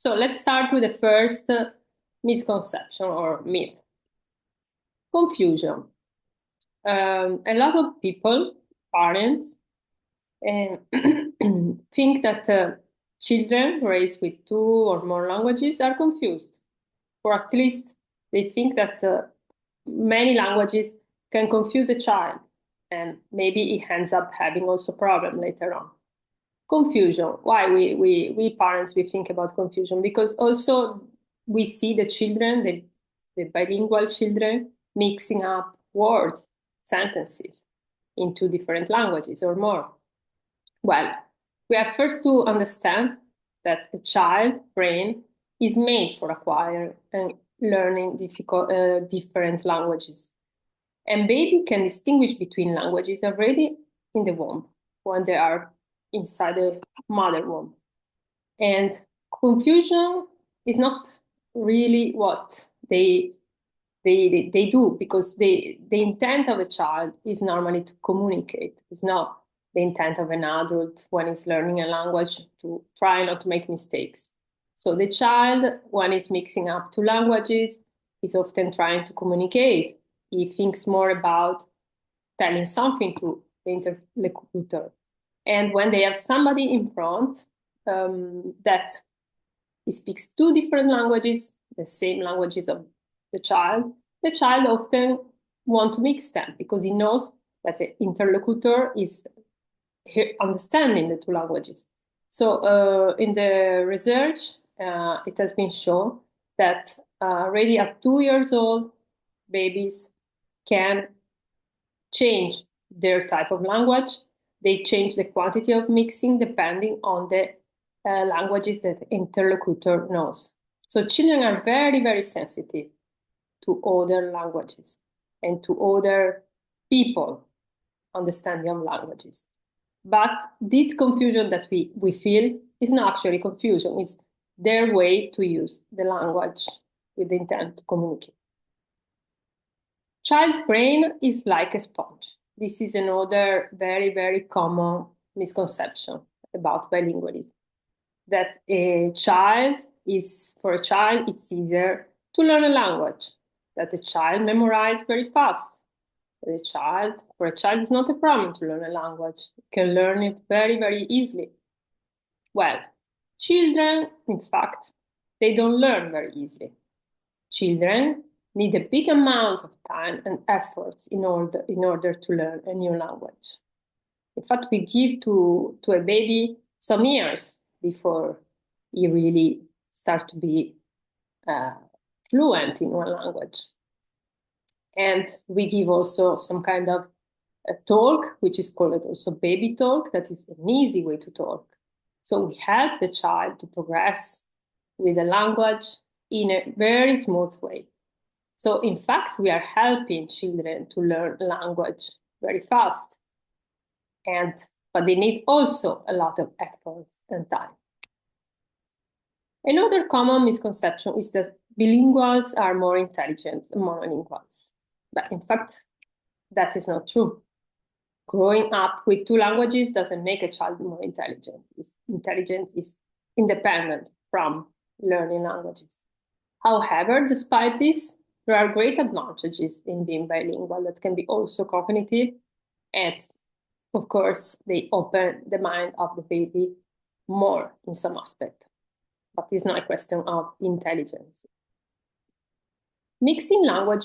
So let's start with the first misconception or myth. Confusion. A lot of people, parents, uh, think that children raised with two or more languages are confused, or at least they think that many languages can confuse a child, and maybe he ends up having also problem later on. Confusion. Why we parents we think about confusion? Because also we see the children, the bilingual children, mixing up words, sentences into different languages or more. Well, we have first to understand that the child brain is made for acquiring and learning different languages. And baby can distinguish between languages already in the womb when they are inside the mother womb. And confusion is not really what they do, because the intent of a child is normally to communicate. It's not the intent of an adult when he's learning a language to try not to make mistakes. So the child, when he's mixing up two languages, is often trying to communicate. He thinks more about telling something to the interlocutor. And when they have somebody in front that he speaks two different languages, the same languages of the child often wants to mix them because he knows that the interlocutor is understanding the two languages. So in the research, it has been shown that already at 2 years old, babies can change their type of language. They change the quantity of mixing depending on the languages that the interlocutor knows. So children are very, very sensitive to other languages and to other people understanding of languages. But this confusion that we feel is not actually confusion. It's their way to use the language with the intent to communicate. Child's brain is like a sponge. This is another very, very common misconception about bilingualism. That for a child, it's easier to learn a language. That the child memorizes very fast. For a child, it's not a problem to learn a language. You can learn it very, very easily. Well, children, in fact, they don't learn very easily. Children need a big amount of time and efforts in order to learn a new language. In fact, we give to a baby some years before he really starts to be fluent in one language. And we give also some kind of a talk, which is called also baby talk. That is an easy way to talk. So we help the child to progress with the language in a very smooth way. So in fact, we are helping children to learn language very fast. But they need also a lot of effort and time. Another common misconception is that bilinguals are more intelligent than monolinguals. But in fact, that is not true. Growing up with two languages doesn't make a child more intelligent. Intelligence is independent from learning languages. However, despite this, there are great advantages in being bilingual that can be also cognitive, and of course, they open the mind of the baby more in some aspect. But it's not a question of intelligence. Mixing language